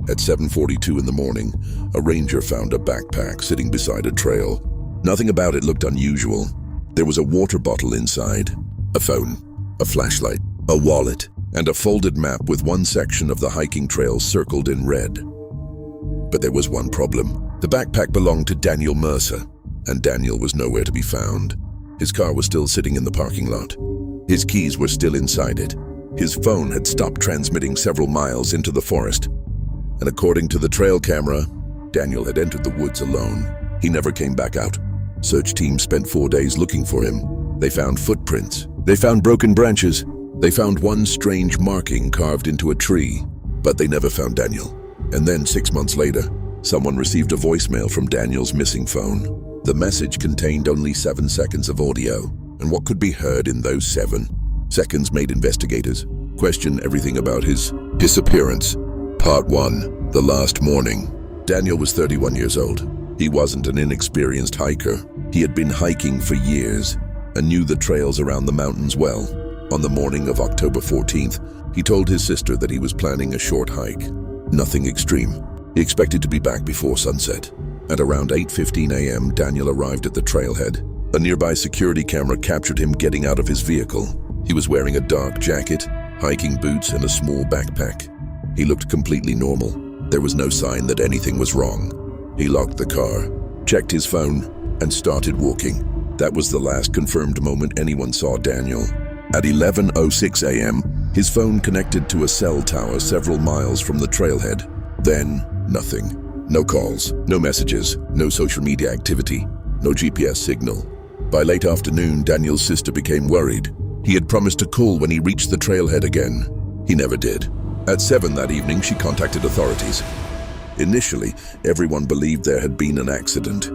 At 7:42 in the morning, a ranger found a backpack sitting beside a trail. Nothing about it looked unusual. There was a water bottle inside, a phone, a flashlight, a wallet, and a folded map with one section of the hiking trail circled in red. But there was one problem. The backpack belonged to Daniel Mercer, and Daniel was nowhere to be found. His car was still sitting in the parking lot. His keys were still inside it. His phone had stopped transmitting several miles into the forest. And according to the trail camera, Daniel had entered the woods alone. He never came back out. Search teams spent 4 days looking for him. They found footprints. They found broken branches. They found one strange marking carved into a tree, but they never found Daniel. And then 6 months later, someone received a voicemail from Daniel's missing phone. The message contained only 7 seconds of audio, and what could be heard in those 7 seconds made investigators question everything about his disappearance. Part 1. The Last Morning. Daniel was 31 years old. He wasn't an inexperienced hiker. He had been hiking for years and knew the trails around the mountains well. On the morning of October 14th, he told his sister that he was planning a short hike. Nothing extreme. He expected to be back before sunset. At around 8:15 a.m., Daniel arrived at the trailhead. A nearby security camera captured him getting out of his vehicle. He was wearing a dark jacket, hiking boots, and a small backpack. He looked completely normal. There was no sign that anything was wrong. He locked the car, checked his phone, and started walking. That was the last confirmed moment anyone saw Daniel. At 11:06 a.m., his phone connected to a cell tower several miles from the trailhead. Then, nothing. No calls, no messages, no social media activity, no GPS signal. By late afternoon, Daniel's sister became worried. He had promised to call when he reached the trailhead again. He never did. At 7 that evening, she contacted authorities. Initially, everyone believed there had been an accident.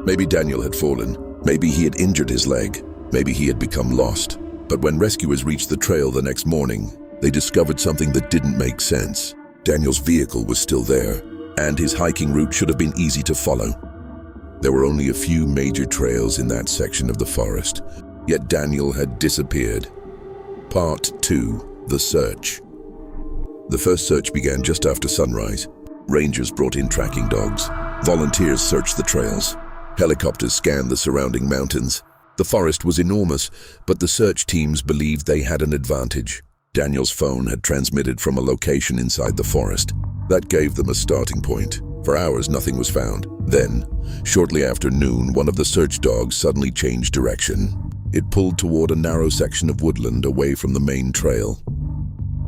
Maybe Daniel had fallen. Maybe he had injured his leg. Maybe he had become lost. But when rescuers reached the trail the next morning, they discovered something that didn't make sense. Daniel's vehicle was still there, and his hiking route should have been easy to follow. There were only a few major trails in that section of the forest, yet Daniel had disappeared. Part 2. The Search. The first search began just after sunrise. Rangers brought in tracking dogs. Volunteers searched the trails. Helicopters scanned the surrounding mountains. The forest was enormous, but the search teams believed they had an advantage. Daniel's phone had transmitted from a location inside the forest. That gave them a starting point. For hours, nothing was found. Then, shortly after noon, one of the search dogs suddenly changed direction. It pulled toward a narrow section of woodland away from the main trail.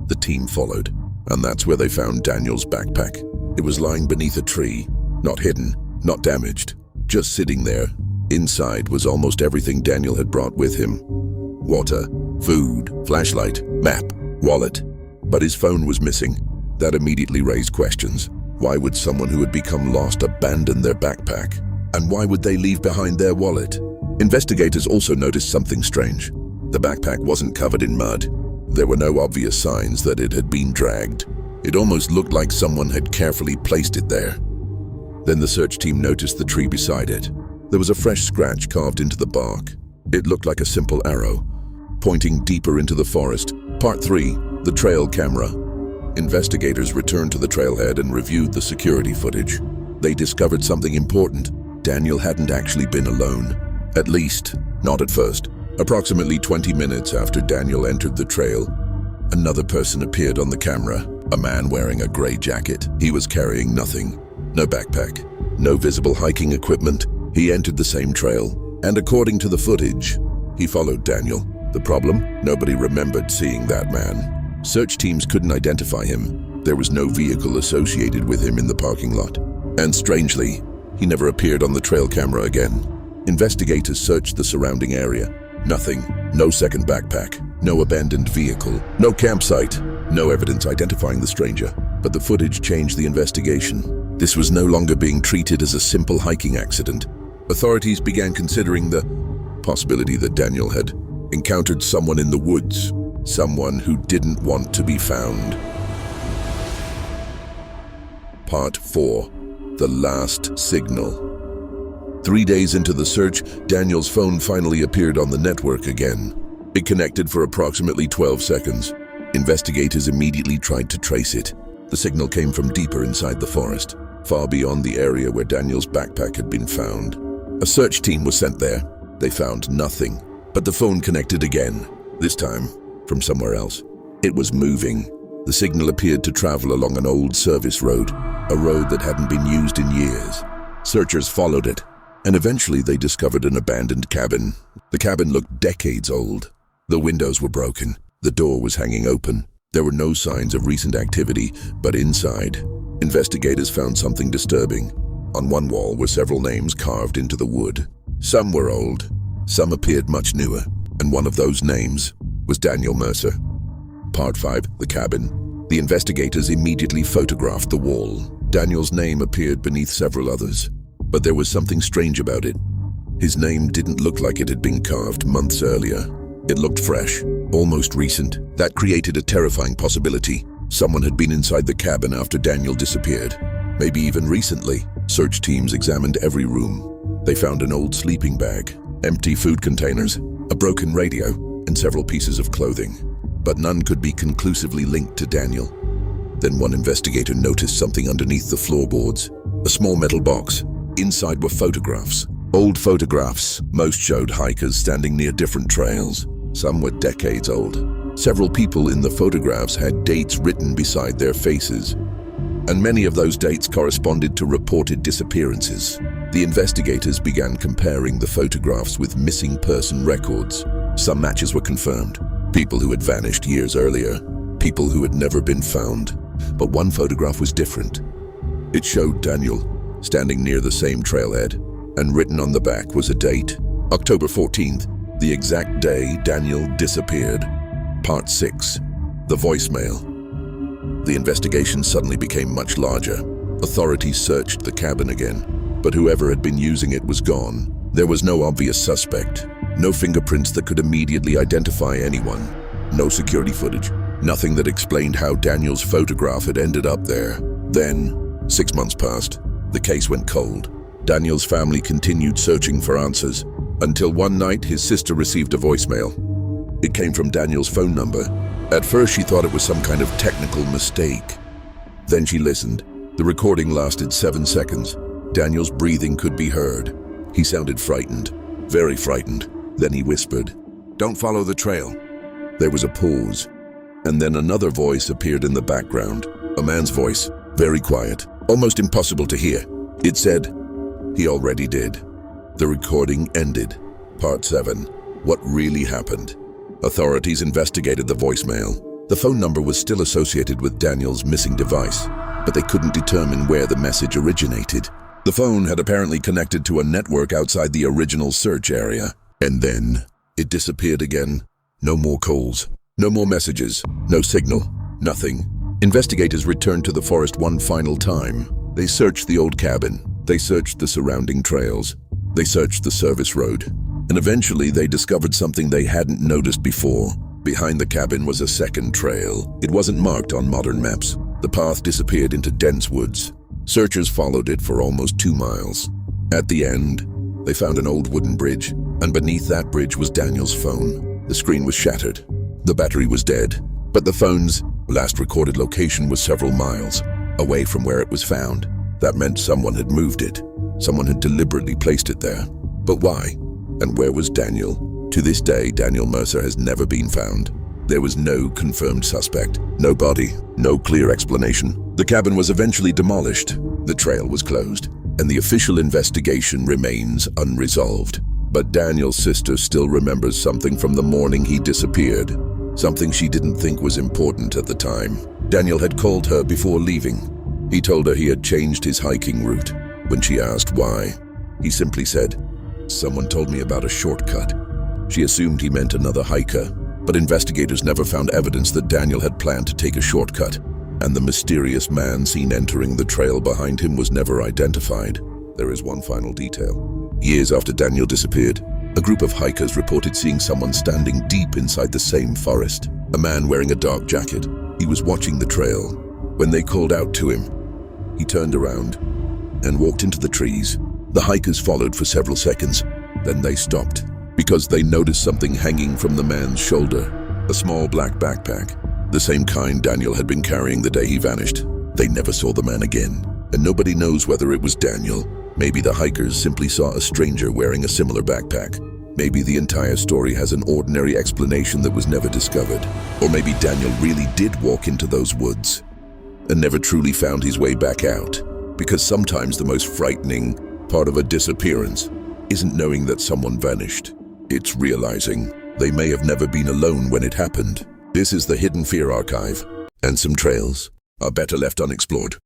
The team followed, and that's where they found Daniel's backpack. It was lying beneath a tree, not hidden, not damaged, just sitting there. Inside was almost everything Daniel had brought with him. Water, food, flashlight, map, wallet. But his phone was missing. That immediately raised questions. Why would someone who had become lost abandon their backpack? And why would they leave behind their wallet? Investigators also noticed something strange. The backpack wasn't covered in mud. There were no obvious signs that it had been dragged. It almost looked like someone had carefully placed it there. Then the search team noticed the tree beside it. There was a fresh scratch carved into the bark. It looked like a simple arrow, pointing deeper into the forest. Part 3. The Trail Camera. Investigators returned to the trailhead and reviewed the security footage. They discovered something important. Daniel hadn't actually been alone. At least, not at first. Approximately 20 minutes after Daniel entered the trail, another person appeared on the camera. A man wearing a gray jacket. He was carrying nothing. No backpack. No visible hiking equipment. He entered the same trail, and according to the footage, he followed Daniel. The problem? Nobody remembered seeing that man. Search teams couldn't identify him. There was no vehicle associated with him in the parking lot. And strangely, he never appeared on the trail camera again. Investigators searched the surrounding area. Nothing. No second backpack. No abandoned vehicle. No campsite. No evidence identifying the stranger. But the footage changed the investigation. This was no longer being treated as a simple hiking accident. Authorities began considering the possibility that Daniel had encountered someone in the woods. Someone who didn't want to be found. Part 4. The Last Signal. 3 days into the search, Daniel's phone finally appeared on the network again. It connected for approximately 12 seconds. Investigators immediately tried to trace it. The signal came from deeper inside the forest, far beyond the area where Daniel's backpack had been found. A search team was sent there. They found nothing, but the phone connected again, this time from somewhere else. It was moving. The signal appeared to travel along an old service road, a road that hadn't been used in years. Searchers followed it, and eventually they discovered an abandoned cabin. The cabin looked decades old. The windows were broken. The door was hanging open. There were no signs of recent activity, but inside, investigators found something disturbing. On one wall were several names carved into the wood. Some were old, some appeared much newer, and one of those names was Daniel Mercer. Part 5, the cabin. The investigators immediately photographed the wall. Daniel's name appeared beneath several others, but there was something strange about it. His name didn't look like it had been carved months earlier. It looked fresh, almost recent. That created a terrifying possibility. Someone had been inside the cabin after Daniel disappeared, maybe even recently. Search teams examined every room. They found an old sleeping bag, empty food containers, a broken radio, and several pieces of clothing. But none could be conclusively linked to Daniel. Then one investigator noticed something underneath the floorboards, a small metal box. Inside were photographs, old photographs. Most showed hikers standing near different trails. Some were decades old. Several people in the photographs had dates written beside their faces, and many of those dates corresponded to reported disappearances. The investigators began comparing the photographs with missing person records. Some matches were confirmed. People who had vanished years earlier, people who had never been found. But one photograph was different. It showed Daniel standing near the same trailhead, and written on the back was a date, October 14th, the exact day Daniel disappeared. Part 6, the voicemail. The investigation suddenly became much larger. Authorities searched the cabin again, but whoever had been using it was gone. There was no obvious suspect, no fingerprints that could immediately identify anyone, no security footage, nothing that explained how Daniel's photograph had ended up there. Then, 6 months passed. The case went cold. Daniel's family continued searching for answers, until one night his sister received a voicemail. It came from Daniel's phone number. At first she thought it was some kind of technical mistake. Then she listened. The recording lasted 7 seconds. Daniel's breathing could be heard. He sounded frightened, very frightened. Then he whispered, "Don't follow the trail." There was a pause, and then another voice appeared in the background. A man's voice, very quiet, almost impossible to hear. It said, "He already did." The recording ended. Part 7, what really happened. Authorities investigated the voicemail. The phone number was still associated with Daniel's missing device, but they couldn't determine where the message originated. The phone had apparently connected to a network outside the original search area. And then it disappeared again. No more calls, no more messages, no signal, nothing. Investigators returned to the forest one final time. They searched the old cabin. They searched the surrounding trails. They searched the service road. And eventually they discovered something they hadn't noticed before. Behind the cabin was a second trail. It wasn't marked on modern maps. The path disappeared into dense woods. Searchers followed it for almost 2 miles. At the end, they found an old wooden bridge, and beneath that bridge was Daniel's phone. The screen was shattered. The battery was dead, but the phone's last recorded location was several miles away from where it was found. That meant someone had moved it. Someone had deliberately placed it there. But why? And where was Daniel? To this day, Daniel Mercer has never been found. There was no confirmed suspect, no body, no clear explanation. The cabin was eventually demolished. The trail was closed, and the official investigation remains unresolved. But Daniel's sister still remembers something from the morning he disappeared, something she didn't think was important at the time. Daniel had called her before leaving. He told her he had changed his hiking route. When she asked why, he simply said, "Someone told me about a shortcut." She assumed he meant another hiker, but investigators never found evidence that Daniel had planned to take a shortcut, and the mysterious man seen entering the trail behind him was never identified. There is one final detail. Years after Daniel disappeared, a group of hikers reported seeing someone standing deep inside the same forest. A man wearing a dark jacket. He was watching the trail. When they called out to him, he turned around and walked into the trees. The hikers followed for several seconds. Then they stopped because they noticed something hanging from the man's shoulder. A small black backpack, the same kind Daniel had been carrying the day he vanished. They never saw the man again, and nobody knows whether it was Daniel. Maybe the hikers simply saw a stranger wearing a similar backpack. Maybe the entire story has an ordinary explanation that was never discovered. Or maybe Daniel really did walk into those woods and never truly found his way back out. Because sometimes the most frightening part of a disappearance isn't knowing that someone vanished. It's realizing they may have never been alone when it happened. This is the Hidden Fear Archive, and some trails are better left unexplored.